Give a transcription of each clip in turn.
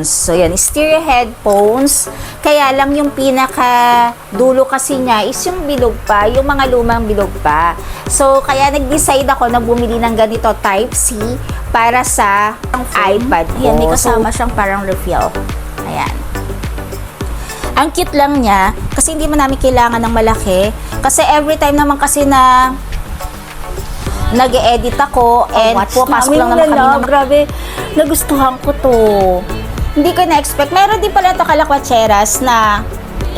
So yan, stereo headphones. Kaya lang yung pinaka dulo kasi niya is yung bilog pa, yung mga lumang bilog pa. So kaya nag-decide ako na bumili ng ganito type C para sa iPad ko. Yan, may kasama siyang parang refill. Ayan. Ang cute lang niya kasi hindi mo namin kailangan ng malaki. Kasi every time naman kasi na nag-e-edit ako and pupasok lang naman kami. Grabe, nagustuhan ko to. Hindi ko na-expect. Meron din pala ito kalakwatseras na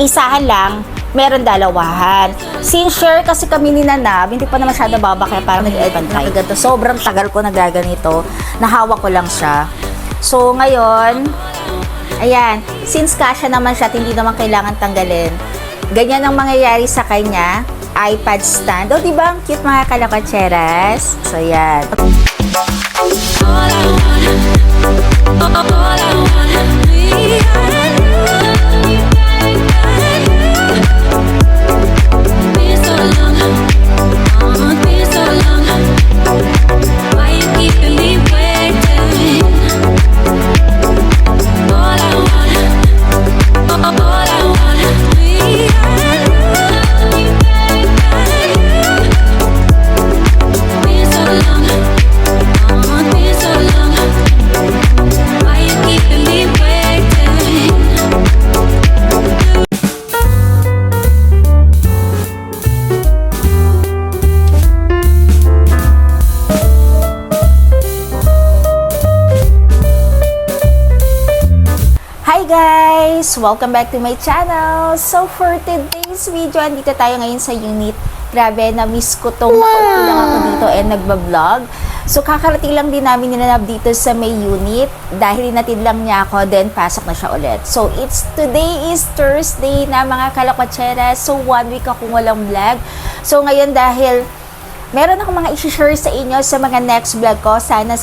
isahan lang, meron dalawahan. Since share kasi kami ni Nanab, hindi pa na masyado baba kaya parang nag-edit tayo. Sobrang tagal ko nagaganito. Nahawak ko lang siya. So ngayon, ayan, since kasya naman siya at hindi naman kailangan tanggalin, ganyan ang mangyayari sa kanya. iPad stand. O, diba ang cute mga kalakwatseras? So, yan. Guys, welcome back to my channel. So for today's video, andito tayo ngayon sa unit. Grabe, na-miss ko tong nakaupo lang ako dito and nagbablog. So kakarating lang din namin nilalab dito sa may unit dahil inatid lang niya ako, then pasok na siya ulit. So today is Thursday na mga kalakwatseras. So 1 week akong walang vlog. So ngayon dahil meron akong mga i-share sa inyo sa mga next vlog ko. Sana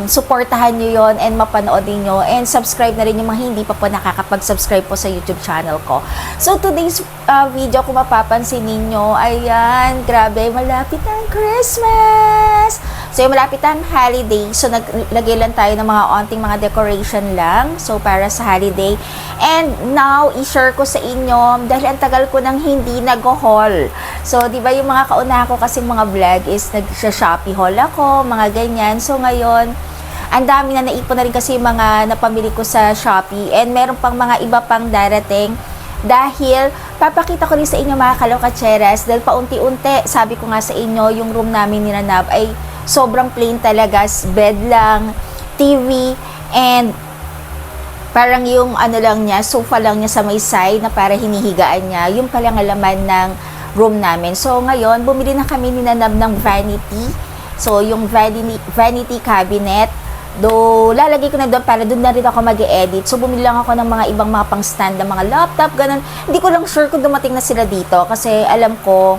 supportahan nyo yon and mapanood nyo. And subscribe na rin yung mga hindi pa po nakakapag-subscribe po sa YouTube channel ko. So today's video, kung mapapansin ninyo, ayan, grabe, malapit ang Christmas! So yung malapit ang holiday, so naglagay lang tayo ng mga onting mga decoration lang. So para sa holiday. And now, i-share ko sa inyo, dahil ang tagal ko nang hindi nag-haul. So, di ba yung mga kauna ko kasi mga vlog is nag-Shopee haul ako, mga ganyan. So, ngayon, ang dami na naipon na rin kasi mga napamili ko sa Shopee. And meron pang mga iba pang darating. Dahil, papakita ko rin sa inyo mga kalokatseras, dahil paunti-unti, sabi ko nga sa inyo, yung room namin ni Nanab ay sobrang plain talaga, bed lang, TV, and parang yung ano lang niya, sofa lang niya sa may side na para hinihigaan niya, yung palang alaman ng room namin. So ngayon, bumili na kami ni Nanab ng vanity. So yung vanity cabinet, lalagay ko na doon para doon na rin ako mag-e-edit. So bumili lang ako ng mga ibang mga pang-stand ng mga laptop, ganun. Hindi ko lang sure kung dumating na sila dito kasi alam ko,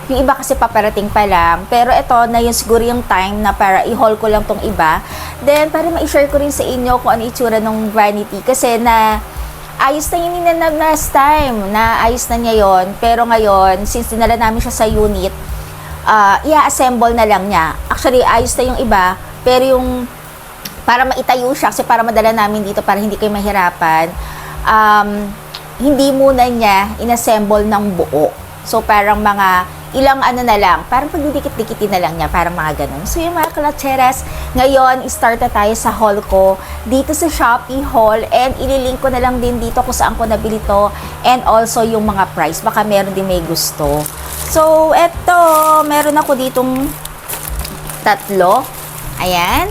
yung iba kasi paparating pa lang. Pero ito na yung siguro yung time na para i-haul ko lang tong iba. Then, para ma-share ko rin sa inyo kung ano itsura ng vanity. Kasi ayos na yun Nanab last time. Ayos na niya yon. Pero ngayon, since dinala namin siya sa unit, i-assemble na lang niya. Actually, ayos na yung iba. Pero yung para maitayo siya, kasi para madala namin dito, para hindi kayo mahirapan, hindi muna niya inassemble ng buo. So, parang mga ilang ano na lang, parang pagdidikit-dikitin na lang niya, parang mga ganun. So yung mga kalotseras, ngayon, start na tayo sa haul ko dito sa Shopee haul, and ililink ko na lang din dito kung saan ko nabili to, and also yung mga price, baka meron din may gusto. So eto, meron ako ditong 3, ayan.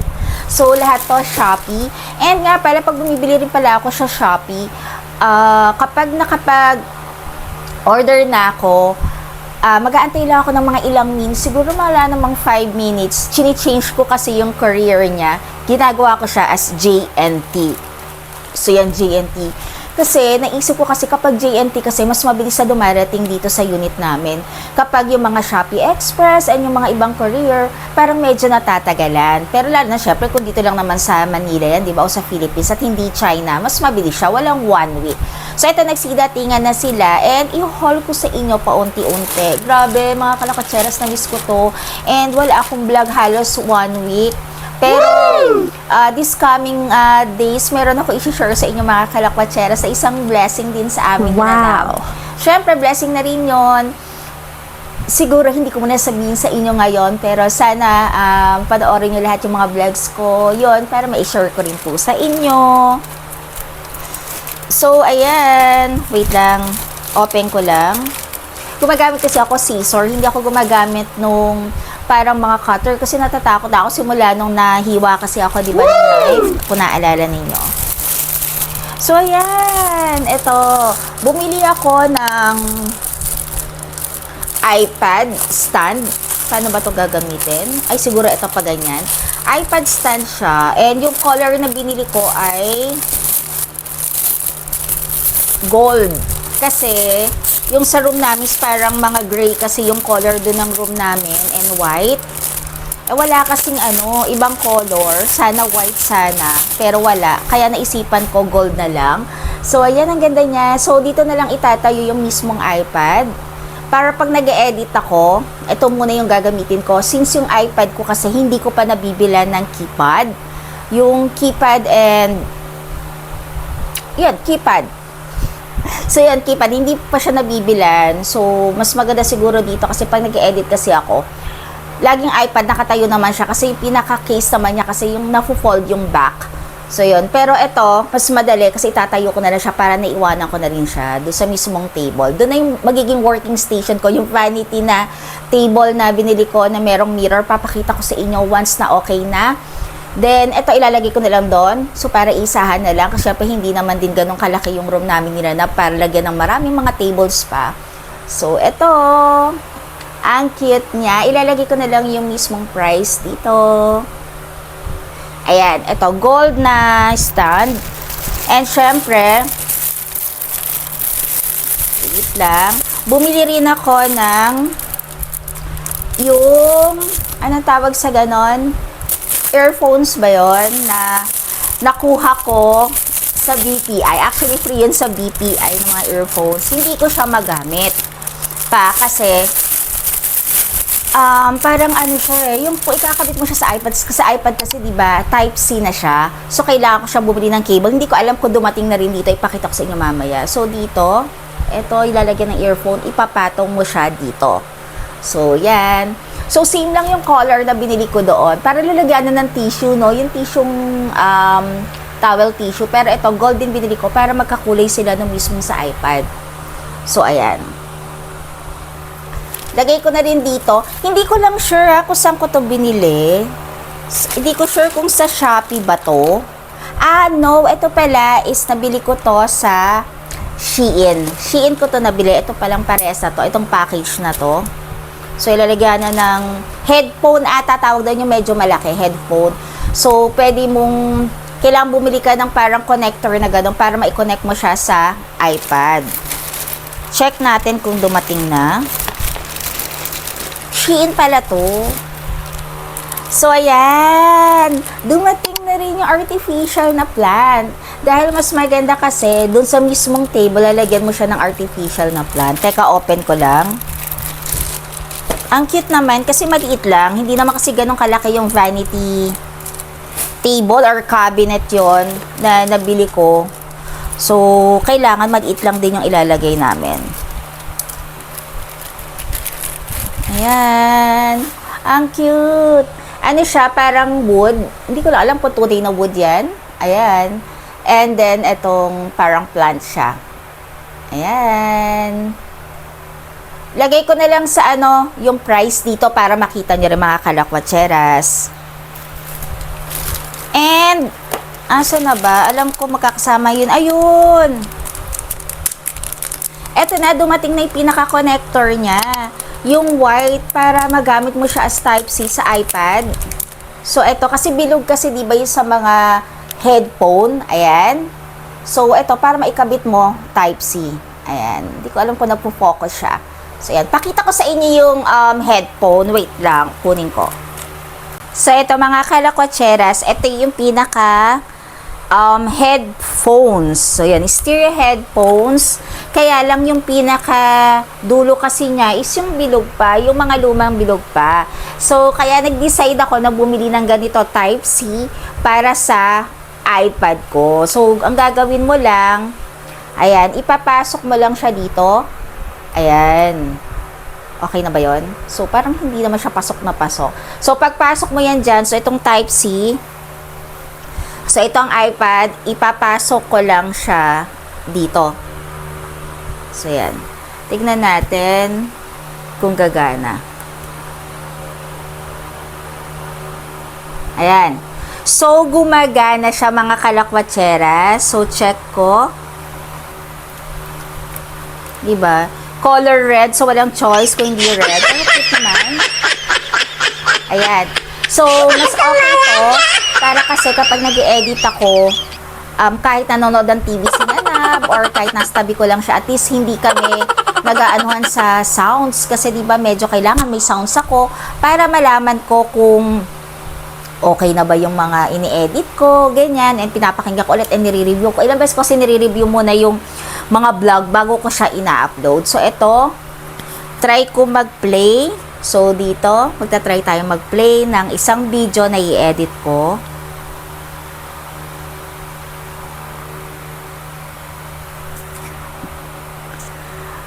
So lahat to Shopee, and nga pala, pag bumibili rin pala ako sa Shopee, kapag order na ako, mag-aantay lang ako ng mga ilang minutes, siguro wala namang 5 minutes. Chini-change ko kasi yung career niya. Ginagawa ko siya as JNT. So yan, JNT. Kasi naisip ko kasi kapag JNT kasi mas mabilis na dumarating dito sa unit namin. Kapag yung mga Shopee Express and yung mga ibang courier, parang medyo natatagalan. Pero lalo na syempre kung dito lang naman sa Manila yan, di ba, o sa Philippines at hindi China, mas mabilis siya, walang 1 week. So ito, nagsidatingan na sila and i-haul ko sa inyo paunti-unti. Grabe mga kalakatseras, na miss ko to. And wala akong vlog halos 1 week. Pero this coming days, meron ako i-share sa inyo mga kalakwatsera sa isang blessing din sa amin. Wow! Syempre, blessing na rin yon. Siguro hindi ko muna sabihin sa inyo ngayon, pero sana panoorin nyo lahat yung mga vlogs ko yon para ma-share ko rin po sa inyo. So, ayan. Wait lang. Open ko lang. Gumagamit kasi ako scissor. Hindi ako gumagamit nung parang mga cutter kasi natatakot ako simula nung nahiwa kasi ako, di ba, ng knife, kung naalala ninyo. So, ayan. Ito. Bumili ako ng iPad stand. Paano ba ito gagamitin? Ay, siguro ito pa ganyan. iPad stand siya. And yung color na binili ko ay gold. Kasi, yung sa room namin is parang mga gray kasi yung color dun ng room namin and white. Eh, wala kasing ibang color. Sana white sana. Pero wala. Kaya naisipan ko gold na lang. So, ayan ang ganda niya. So, dito na lang itatayo yung mismong iPad. Para pag nag-edit ako, ito muna yung gagamitin ko. Since yung iPad ko kasi hindi ko pa nabibilan ng keypad. Yung keypad and keypad. So, yan, keypad. Hindi pa siya nabibilan. So, mas maganda siguro dito kasi pag nag-edit kasi ako, laging iPad, nakatayo naman siya kasi yung pinaka-case naman niya kasi yung nafu-fold yung back. So, yun. Pero ito, mas madali kasi itatayo ko na lang siya para naiwanan ko na rin siya doon sa mismong table. Doon na yung magiging working station ko, yung vanity na table na binili ko na merong mirror. Papakita ko sa inyo once na okay na. Then, ito ilalagay ko na lang doon. So, para isahan na lang. Kasi syempre, hindi naman din ganun kalaki yung room namin nila na para lagyan ng maraming mga tables pa. So, ito. Ang cute niya. Ilalagay ko na lang yung mismong price dito. Ayan. Ito, gold na stand. And, syempre, wait lang. Bumili rin ako ng yung, anong tawag sa ganon? Earphones ba yon na nakuha ko sa BPI. Actually, free yun sa BPI ng mga earphones. Hindi ko siya magamit pa kasi parang siya yung ikakabit mo siya sa iPad. Kasi iPad kasi, di ba, Type-C na siya. So, kailangan ko siya bumili ng cable. Hindi ko alam kung dumating na rin dito. Ipakita ko sa inyo mamaya. So, dito, ito, ilalagyan ng earphone. Ipapatong mo siya dito. So, yan. So, same lang yung color na binili ko doon. Para lalagyan na ng tissue, no? Yung tissueng towel tissue. Pero ito, gold din binili ko para magkakulay sila nung mismo sa iPad. So, ayan. Lagay ko na rin dito. Hindi ko lang sure kung saan ko to binili. Hindi ko sure kung sa Shopee ba to. No. Ito pala is nabili ko to sa Shein. Shein ko to nabili. Ito palang pares na to. Itong package na to. So, ilalagyan na ng headphone ata, tawag doon yung medyo malaki, headphone. So, pwede mong, kailangan bumili ka ng parang connector na gano'n para ma-connect mo siya sa iPad. Check natin kung dumating na. Shein pala to. So, ayan. Dumating na rin yung artificial na plant. Dahil mas maganda kasi, dun sa mismong table, lalagyan mo siya ng artificial na plant. Teka, open ko lang. Ang cute naman kasi maliit lang. Hindi naman kasi ganun kalaki yung vanity table or cabinet yon na nabili ko. So, kailangan maliit lang din yung ilalagay namin. Ayan. Ang cute. Ano siya? Parang wood. Hindi ko lang alam kung tunay na wood yan. Ayan. And then, itong parang plant siya. Ayan. Lagay ko na lang sa yung price dito para makita nyo rin mga kalakwatseras. And, asa na ba? Alam ko magkakasama yun. Ayun! Eto na, dumating na yung pinaka-connector niya. Yung white para magamit mo siya as Type-C sa iPad. So, eto, kasi bilog kasi diba yung sa mga headphone. Ayan. So, eto, para maikabit mo, Type-C. Ayan. Hindi ko alam kung nagpo-focus siya. So, yan. Pakita ko sa inyo yung headphone. Wait lang. Kunin ko. So, ito mga kalakwatseras. Ito yung pinaka headphones. So, yan, stereo headphones. Kaya lang yung pinaka dulo kasi niya is yung bilog pa, yung mga lumang bilog pa. So, kaya nag-decide ako na bumili ng ganito Type-C para sa iPad ko. So, ang gagawin mo lang, ayan, ipapasok mo lang siya dito. Ayan. Okay na ba yon? So, parang hindi naman siya pasok na pasok. So, pagpasok mo yan dyan, so itong Type-C, so, ito ang iPad, ipapasok ko lang siya dito. So, yan. Tignan natin kung gagana. Ayan. So, gumagana siya mga kalakwatseras. So, check ko. Diba? Color red. So, walang choice kung hindi red. Ano po naman? Ayan. So, mas okay to. Para kasi kapag nag-edit ako, kahit nanonood ng TV si Nanab or kahit nasa tabi ko lang siya, at least hindi kami nag-aanuhan sa sounds. Kasi diba medyo kailangan may sounds ako para malaman ko kung okay na ba yung mga ini-edit ko, ganyan. And pinapakinggan ko ulit and nire-review ko. Ilang beses ko kasi nire-review muna yung mga vlog bago ko siya ina-upload. So, ito, try ko mag-play. So, dito, magta-try tayo mag-play ng isang video na i-edit ko.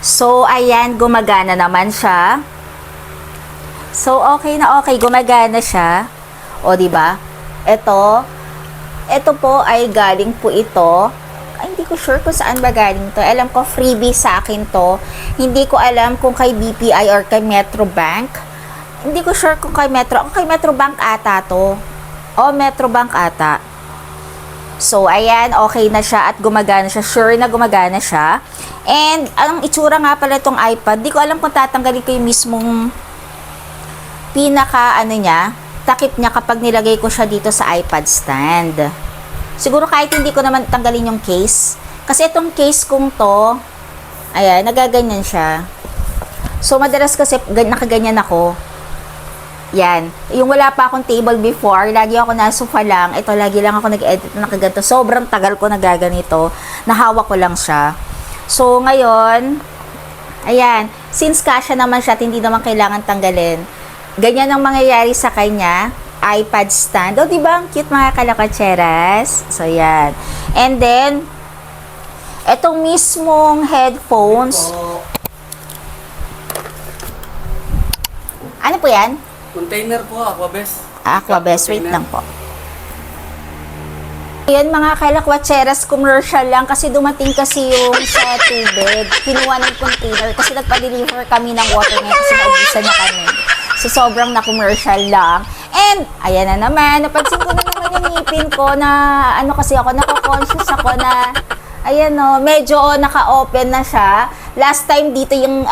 So, ayan, gumagana naman siya. So, okay na okay, gumagana siya. O, diba? Ito po ay galing po ito. Ay, hindi ko sure kung saan ba galing to. Alam ko, freebie sa akin to. Hindi ko alam kung kay BPI or kay Metrobank. Hindi ko sure kung kay kay Metrobank ata to. O, Metrobank ata. So, ayan, okay na siya at gumagana siya. Sure na gumagana siya. And, ang itsura nga pala itong iPad, di ko alam kung tatanggalin ko yung mismong takip niya kapag nilagay ko siya dito sa iPad stand. Siguro kahit hindi ko naman tanggalin yung case. Kasi itong case kong to, ayan, nagaganyan siya. So, madalas kasi nakaganyan ako. Yan. Yung wala pa akong table before, lagi ako nasa sofa lang. Ito, lagi lang ako nag-edit na nakaganto. Sobrang tagal ko nagaganito. Nahawak ko lang siya. So, ngayon, ayan, since kasya naman siya at hindi naman kailangan tanggalin, ganyan ang mangyayari sa kanya. iPad stand. O, diba? Ang cute mga kalakatseras. So, yan. And then, etong mismong headphones. Ano po yan? Container po, Aquabest. Aquabest. Wait lang po. Yan mga kalakwatseras, commercial lang kasi dumating kasi yung sa tubig. Kinuha ng container kasi nagpa-deliver kami ng water ngayon kasi naubusan na kami. So, sobrang na-commercial lang. And, ayan na naman, napansin ko na naman yung ngipin ko na, kasi ako, nako-conscious ako na, ayan o, medyo naka-open na siya. Last time dito yung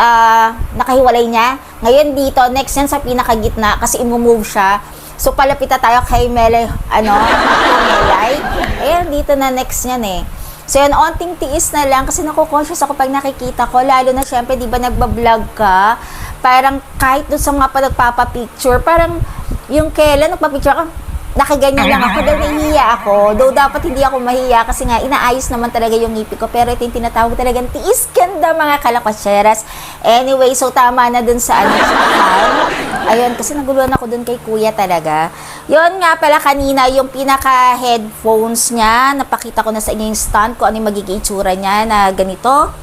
nakahiwalay niya. Ngayon dito, next yan sa pinakagitna kasi imumove siya. So, palapit na tayo kay Melay, Melay. Ayan, dito na next yan eh. So, yan, onting tiis na lang kasi nako-conscious ako pag nakikita ko. Lalo na syempre, di ba nagbablog ka? Parang kahit doon sa mga pa nagpapapicture, parang yung kailan nagpapicture ka, nakaganyan lang ako dahil nahihiya ako. Though dapat hindi ako mahiya kasi nga inaayos naman talaga yung ngipin ko. Pero ito yung tinatawag talagang tiis ganda mga kalakatseras. Anyway, so tama na dun sa ayun, kasi naguluhan ako dun kay kuya talaga. Yun nga pala kanina, yung pinaka-headphones niya, napakita ko na sa inyo yung stand ko, ano yung magiging itsura niya na ganito.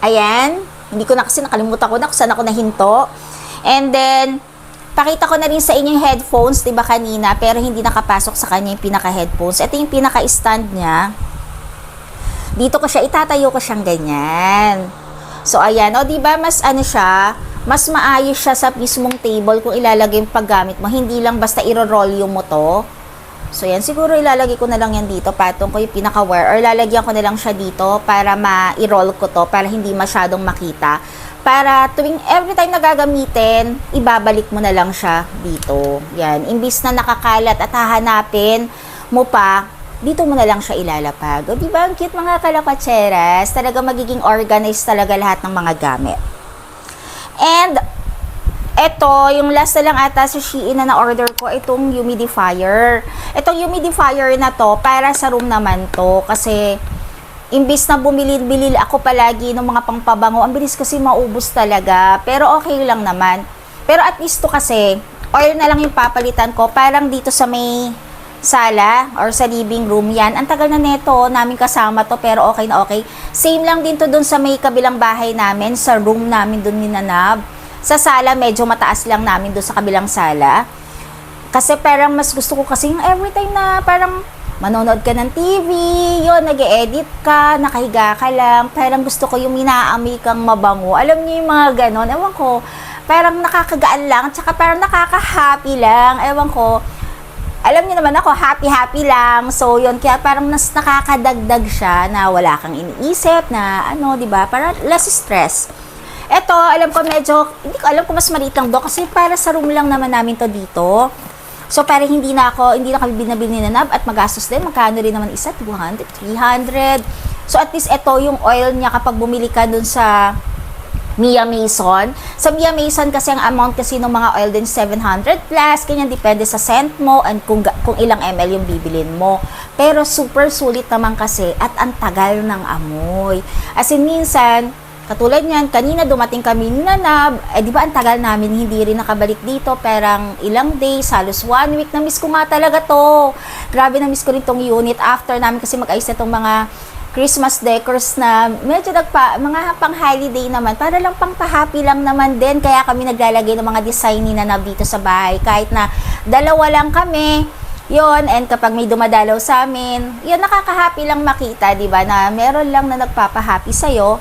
Ayan, hindi ko na kasi nakalimutan ko na kung saan ako nahinto. And then, pakita ko na rin sa inyo yung headphones, diba kanina, pero hindi nakapasok sa kanya yung pinaka-headphones. Ito yung pinaka-stand niya. Dito ko siya, itatayo ko siyang ganyan. So, ayan, o diba, mas mas maayos siya sa mismong table kung ilalagay yung paggamit mo. Hindi lang basta iro-roll yung mo to. So, yan, siguro ilalagay ko na lang yan dito, patong ko yung pinaka-wire, or lalagyan ko na lang siya dito para ma-roll ko to, para hindi masyadong makita. Para tuwing every time na gagamitin, ibabalik mo na lang siya dito. Yan. Imbis na nakakalat at hahanapin mo pa, dito mo na lang siya ilalapag. O diba, ang cute mga kalakatseras? Talaga magiging organized talaga lahat ng mga gamit. And, Ito, yung last na lang ata sa Shein na na-order ko, itong humidifier. Itong humidifier na to, para sa room naman to. Kasi, imbis na bumili ako palagi ng mga pangpabango, ang bilis kasi maubos talaga. Pero okay lang naman. Pero at least to kasi, oil na lang yung papalitan ko. Parang dito sa may sala or sa living room yan. Ang tagal na neto, namin kasama to, pero okay na okay. Same lang din to dun sa may kabilang bahay namin, sa room namin dun ni Nanab. Sa sala, medyo mataas lang namin dun sa kabilang sala. Kasi parang mas gusto ko kasi yung every time na parang manonood ka ng TV, yun, nag-edit ka, nakahiga ka lang, parang gusto ko yung minaamoy kang mabango. Alam niyo yung mga ganon, ewan ko, parang nakakagaan lang, tsaka parang nakaka-happy lang, ewan ko. Alam niyo naman ako, happy-happy lang. So, yun, kaya parang mas nakakadagdag siya na wala kang iniisip na, ano, di ba? Para less stress. Ito, alam ko medyo, hindi ko alam kung mas maliit lang do kasi para sa room lang naman namin to dito. So, parang hindi na kami binabili ni Nanab at magastos din. Magkano rin naman isa? 200, 300. So, at least ito yung oil niya kapag bumili ka dun sa Mia Mason. Sa Mia Mason kasi ang amount kasi ng mga oil din 700 plus, ganyan depende sa scent mo and kung ilang ml yung bibilin mo. Pero super sulit naman kasi at ang tagal ng amoy. As in minsan, katulad niyan, kanina dumating kami ni Nanab, di ba ang tagal namin hindi rin nakabalik dito, perang ilang days, halos 1 week, na-miss ko nga talaga to. Grabe na-miss ko rin tong unit after namin kasi mag-ayos na tong mga Christmas decors na medyo mga pang-holiday naman, para lang pang-happy lang naman din. Kaya kami naglalagay ng mga design ni Nanab dito sa bahay. Kahit na dalawa lang kami, yon, and kapag may dumadalaw sa amin, yun, nakaka-happy lang makita, di ba, na meron lang na nagpapa-happy sa'yo.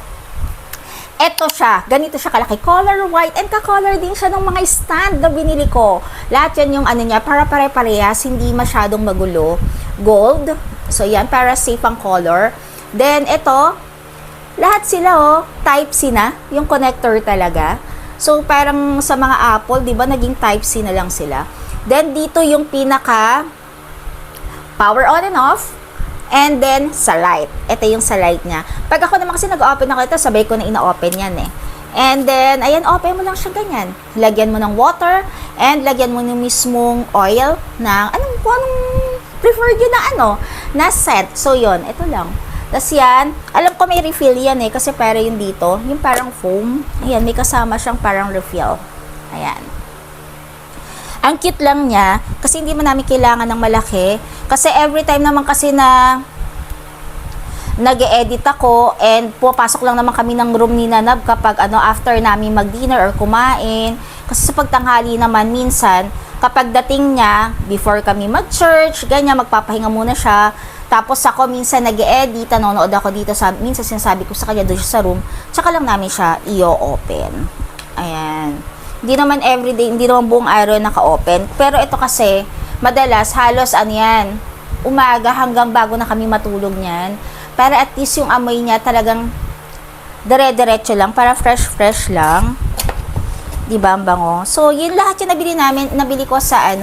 Eto siya, ganito siya kalaki, color white, and ka-color din siya ng mga stand na binili ko. Lahat yan yung ano niya, para pare-parehas, hindi masyadong magulo. Gold, so yan, para safe ang color. Then, ito, lahat sila, Type-C na, yung connector talaga. So, parang sa mga Apple, di ba, naging Type-C na lang sila. Then, dito yung pinaka power on and off. And then, sa light. Ito yung sa light niya. Pag ako naman kasi nag-open ako ito, sabay ko na ina-open yan eh. And then, ayan, open mo lang siya ganyan. Lagyan mo ng water, and lagyan mo ng mismong oil na, anong preferred yun na na scent. So, yun, ito lang. Tapos yan, alam ko may refill yan eh, kasi para yun dito, yung parang foam. Ayan, may kasama siyang parang refill. Ayan. Ang cute lang niya, kasi hindi man namin kailangan ng malaki. Kasi every time naman kasi na nag-edit ako, and pupasok lang naman kami ng room ni Nanab kapag after namin mag-dinner or kumain. Kasi sa pagtanghali naman, minsan, kapag dating niya, before kami mag-church, ganyan, magpapahinga muna siya. Tapos ako minsan nag-e-edit, nanonood ako dito, minsan sinasabi ko sa kanya doon siya sa room, tsaka lang namin siya i-open. Ayan. Hindi naman everyday, hindi naman buong araw naka-open. Pero ito kasi, madalas, halos yan, umaga hanggang bago na kami matulog niyan. Para at least yung amoy niya talagang dire-diretso lang, para fresh-fresh lang. Diba ang bango? So, yun lahat yung nabili ko sa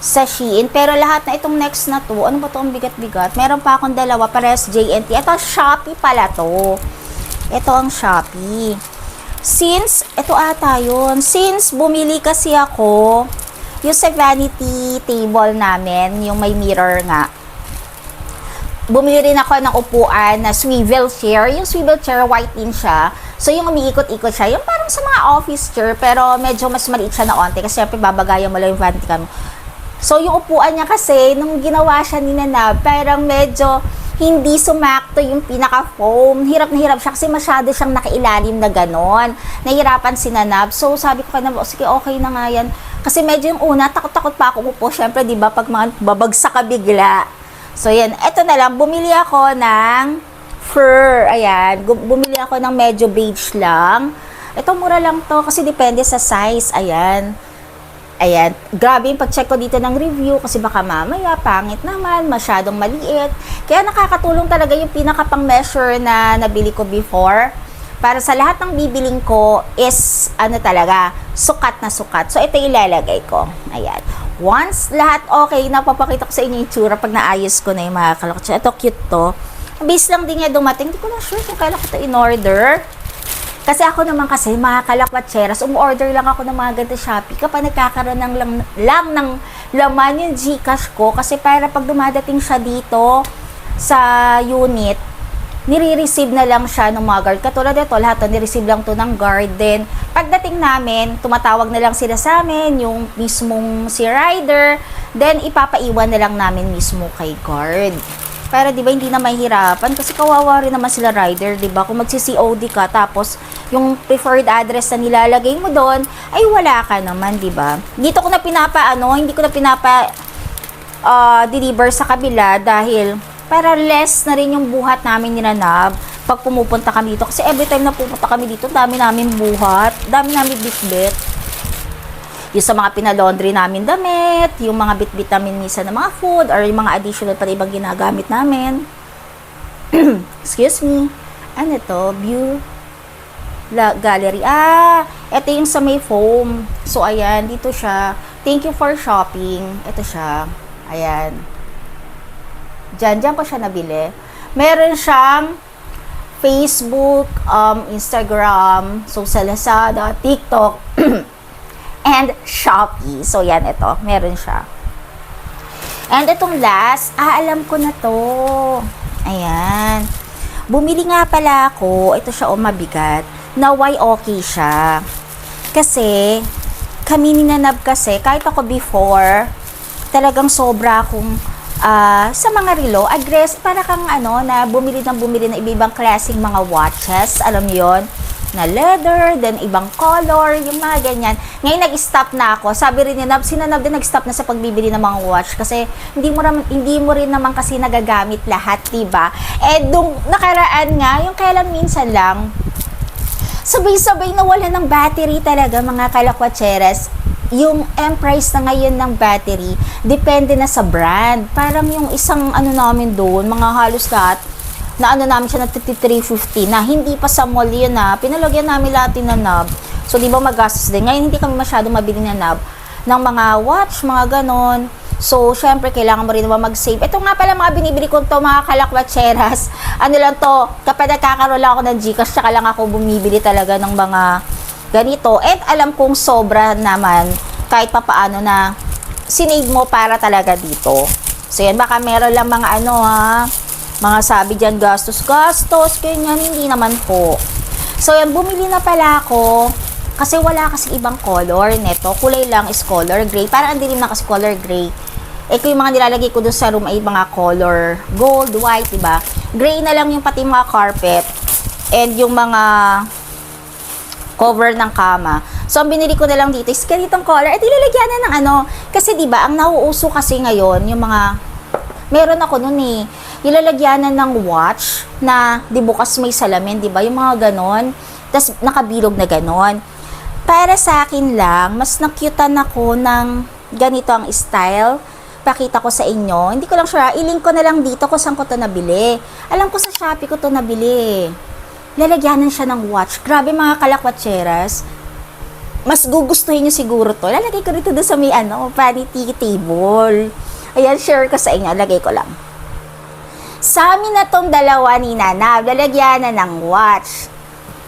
sa Shein. Pero lahat na itong next na to, ano ba to ang bigat-bigat? Meron pa akong dalawa, parehas JNT. Ito, Shopee pala to. Ito ang Shopee. Ito ata yun. Since bumili kasi ako, yung sa vanity table namin, yung may mirror nga, bumili rin ako ng upuan na swivel chair. Yung swivel chair, white din siya. So, yung umiikot-ikot siya, yung parang sa mga office chair, pero medyo mas maliit siya na onte. Kasi syempre, babagayan mo lang yung vanity cam. So, yung upuan niya kasi, nung ginawa siya ni Nanab, parang medyo hindi sumakto yung pinaka-foam. Hirap na hirap siya kasi masyado siyang nakailalim na ganon. Nahirapan si Nanab. So, sabi ko kay Nanab, sige, okay na nga yan. Kasi medyo yung una, takot-takot pa ako upo. Syempre, di ba, pag mga babagsak ka bigla. So, yan. Eto na lang, bumili ako ng fur. Ayan. Bumili ako ng medyo beige lang. Ito, mura lang to kasi depende sa size. Ayan. Ayan, grabe yung pag-check ko dito ng review kasi baka mamaya, pangit naman, masyadong maliit. Kaya nakakatulong talaga yung pinaka-pang-measure na nabili ko before. Para sa lahat ng bibiling ko is, talaga, sukat na sukat. So, ito ilalagay ko. Ayan. Once lahat okay, napapakita ko sa inyo yung tsura pag naayos ko na yung mga kalakot. Ito, cute to. Base lang din niya dumating. Hindi ko na sure kung kailan ko ito in-order. Kasi ako naman kasi, mga kalakwatseras, umorder lang ako ng mga ganito Shopee kapag nagkakaroon ng lang ng laman yung Gcash ko. Kasi para pag dumadating siya dito sa unit, nire-receive na lang siya ng mga guard. Katulad ito, lahat to, nire-receive lang to ng guard. Then, pagdating namin, tumatawag na lang sila sa amin, yung mismong si rider. Then, ipapaiwan na lang namin mismo kay guard. Para 'di ba hindi na mahirapan kasi kawawa rin naman sila rider, 'di ba? Kung magsi-COD ka tapos yung preferred address na nilalagay mo doon ay wala ka naman, 'di ba? Dito ko na hindi ko na deliver sa kabila dahil para less na rin yung buhat namin ni Nab pag pumupunta kami dito kasi every time na pupunta kami dito, dami namin buhat, dami namin bitbit. Yung sa mga pinalaundry namin damit, yung mga bit-bit namin minsan ng mga food, or yung mga additional pa ibang ginagamit namin. Excuse me. Ano to? View gallery. Ito yung sa may foam. So, ayan, dito siya. Thank you for shopping. Ito siya. Ayan. Diyan ko siya nabili. Meron siyang Facebook, Instagram, so sa Lazada, TikTok, and Shopee. So, yan, ito. Meron siya. And itong last, alam ko na to. Ayan. Bumili nga pala ako. Ito siya, mabigat. Na why okay siya. Kasi, kami ni Nanab kasi, kahit ako before, talagang sobra akong sa mga relo, para kang na bumili ng iba-ibang klaseng mga watches. Alam mo yun? Na leather, then ibang color, yung mga ganyan. Ngayon nag-stop na ako. Sabi rin ni Nab, si Nab din nag-stop na sa pagbibili ng mga watch kasi hindi mo rin naman kasi nagagamit lahat, diba? Dung nakaraan nga, yung kailan minsan lang, sabay-sabay nawala ng battery talaga, mga kalakwatseres. Yung price na ngayon ng battery, depende na sa brand. Parang yung isang namin doon, mga halos lahat, na namin siya na 350 na hindi pa sa mall yun pinalagyan namin lahat na Nab. So, di ba magastos din? Ngayon, hindi kami masyado mabili na Nab ng mga watch, mga ganon. So, syempre, kailangan mo rin naman mag-save. Ito nga pala mga binibili ko to, mga kalakwatseras. Lang to, kapag nagkakaroon lang ako ng Gcash, tsaka lang ako bumibili talaga ng mga ganito. And alam kong sobra naman, kahit papaano na sinave mo para talaga dito. So, yan, baka meron lang mga mga sabi dyan, gastos, ganyan, hindi naman po. So, yan, bumili na pala ako, kasi wala kasi ibang color neto. Kulay lang is color gray. Parang ang dilim na kasi color gray. Kung yung mga nilalagay ko doon sa room ay mga color gold, white, diba? Gray na lang yung pati mga carpet and yung mga cover ng kama. So, ang binili ko na lang dito is ganitong color. Ilalagyan na ng kasi diba, ang nauuso kasi ngayon, yung mga, meron ako nun ilalagyanan ng watch na di bukas may salamin, di ba? Yung mga ganon. Tapos nakabilog na ganon. Para sa akin lang, mas nakyutan ako ng ganito ang style. Pakita ko sa inyo. Hindi ko lang sure. I-link ko na lang dito kung saan ko to nabili. Alam ko sa Shopee ko to nabili. Lalagyanan siya ng watch. Grabe mga kalakwatseras. Mas gugustuhin nyo siguro to. Lalagay ko rito doon sa may vanity table. Ayan, share ko sa inyo. Lagay ko lang. Sa amin na tong dalawa ni Nanab, lalagyan na ng watch.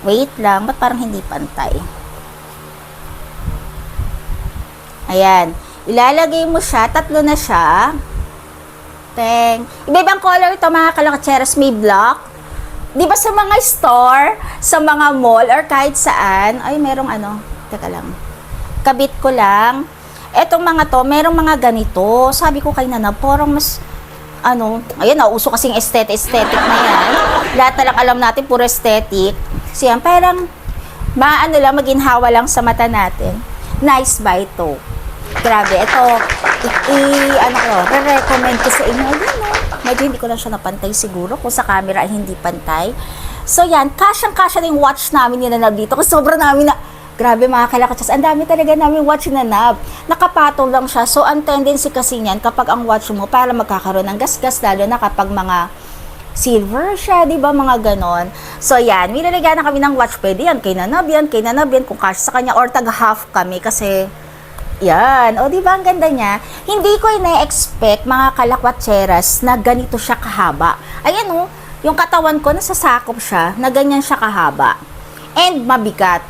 Wait lang, ba't parang hindi pantay? Ayan. Ilalagay mo siya, tatlo na siya. Iba-ibang color ito, mga kalakatseras, may black. Di ba sa mga store, sa mga mall, or kahit saan, ay merong teka lang. Kabit ko lang. Etong mga to, merong mga ganito. Sabi ko kay Nanab, parang mas ayan, nauso kasing aesthetic na yan. Lahat na lang alam natin, puro aesthetic. So yan, parang, maginhawa lang sa mata natin. Nice buy to. Grabe, ito, re-recommend ko sa inyo. Ayan, medyo hindi ko lang siya napantay siguro, kung sa camera ay hindi pantay. So yan, kasyang-kasya na yung watch namin ni Nanab dito, kasi sobrang namin grabe mga kalakatsas, ang dami talaga namin watch na Nanab. Nakapatong lang siya. So, ang tendency kasi niyan, kapag ang watch mo, para magkakaroon ng gasgas, lalo na kapag mga silver siya, di ba, mga ganon. So, yan, nilalagyan na kami ng watch. Pwede yan, kay Nanab yan, kung cash sa kanya, or tag-half kami, kasi, yan. O, di ba, ang ganda niya. Hindi ko ina-expect, mga kalakwatseras, na ganito siya kahaba. Ayan, yung katawan ko, nasasakop siya, na ganyan siya kahaba. And mabigat.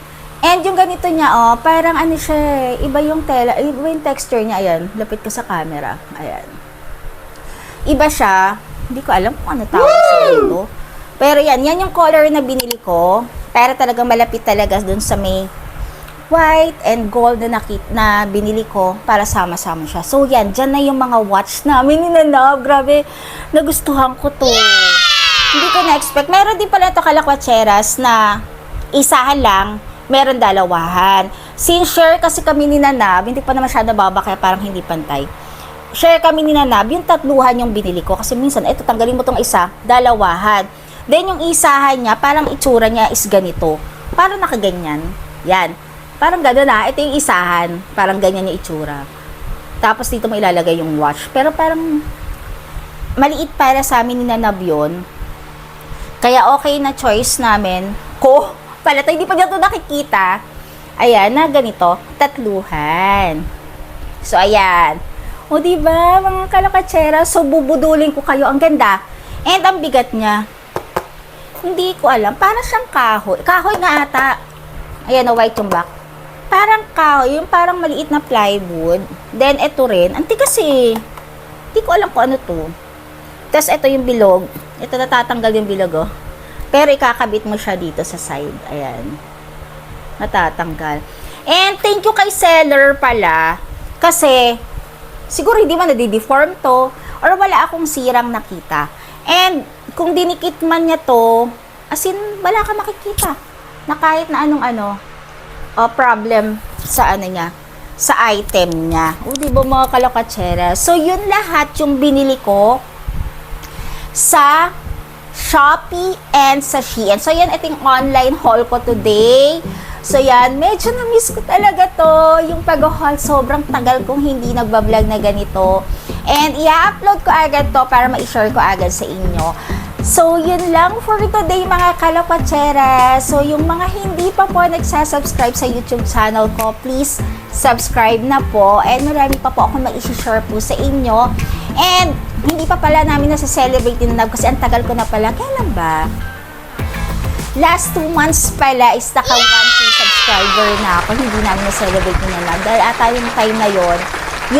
And yung ganito niya, parang ano siya, iba yung tela, iba yung texture niya, ayan, lapit ko sa camera, ayan. Iba siya, hindi ko alam kung ano tawag sa ito. Pero yan yung color na binili ko, para talagang malapit talaga dun sa may white and gold na binili ko para sama-sama siya. So yan, dyan na yung mga watch namin ni Nanab, grabe, nagustuhan ko to. Hindi ko na-expect, meron din pala ito kalakwacheras na isahan lang, meron dalawahan. Since share kasi kami ni Nanab, hindi pa na masyado baba kaya parang hindi pantay. Share kami ni Nanab, yung tatluhan yung binili ko. Kasi minsan, eto, tanggalin mo tong isa, dalawahan. Then yung isahan niya, parang itsura niya is ganito. Parang nakaganyan. Yan. Parang gano'n na. Ito yung isahan. Parang ganyan yung itsura. Tapos dito mo ilalagay yung watch. Pero parang maliit para sa amin ni Nanab yun. Kaya okay na choice namin. Palata, hindi pa dyan ito nakikita. Ayan, na ganito, tatluhan. So, ayan. O, diba, mga kalakatsera? So, bubudulin ko kayo. Ang ganda. And, ang bigat niya. Hindi ko alam. Parang siyang kahoy. Kahoy nga ata. Ayan, white yung back. Parang kahoy. Yung parang maliit na plywood. Then, ito rin. Ang tigas eh. Hindi ko alam kung ano to. Tapos, ito yung bilog. Ito, natatanggal yung bilog, oh. Pero ikakabit mo siya dito sa side. Ayan. Natatanggal. And thank you kay seller pala. Kasi, siguro hindi man nadideform to. Or wala akong sirang nakita. And, kung dinikit man niya to, as in, wala ka makikita. Na kahit na anong problem sa ano niya. Sa item niya. O, diba mga kalokatsera? So, yun lahat yung binili ko sa Shopee and sa Shein. So, yan, ito yung online haul ko today. So, yan, medyo na-miss ko talaga to. Yung pag-haul, sobrang tagal kong hindi nagbablog na ganito. And, i-upload ko agad to para ma-share ko agad sa inyo. So, yun lang for today, mga kalapatsera. So, yung mga hindi pa po nagsasubscribe sa YouTube channel ko, please subscribe na po. And marami pa po akong ma-share po sa inyo. And, hindi pa pala namin nasa-celebrate din na kasi ang tagal ko na pala. Kailan ba? Last 2 months pala is naka 1K subscriber na ako. Hindi namin na-celebrate din na. Dahil ata yung time na yun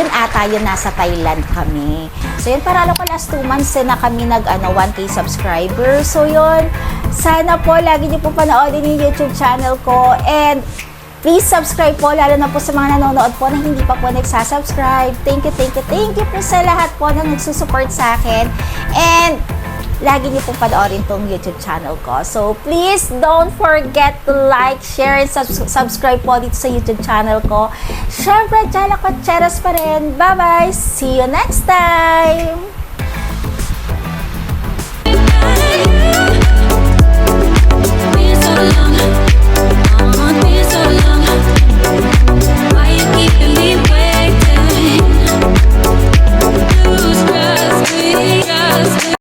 ata yun nasa Thailand kami. So yun, para ko last 2 months na kami 1K subscriber. So yun, sana po lagi niyo po panoodin yung YouTube channel ko. And please subscribe po, lalo na po sa mga nanonood po na hindi pa po nagsasubscribe. Thank you po sa lahat po na nagsusupport sa akin. And lagi niyo pong panoorin tong YouTube channel ko. So, please don't forget to like, share, and subscribe po dito sa YouTube channel ko. Siyempre, Chala Kotcheras pa rin. Bye-bye! See you next time!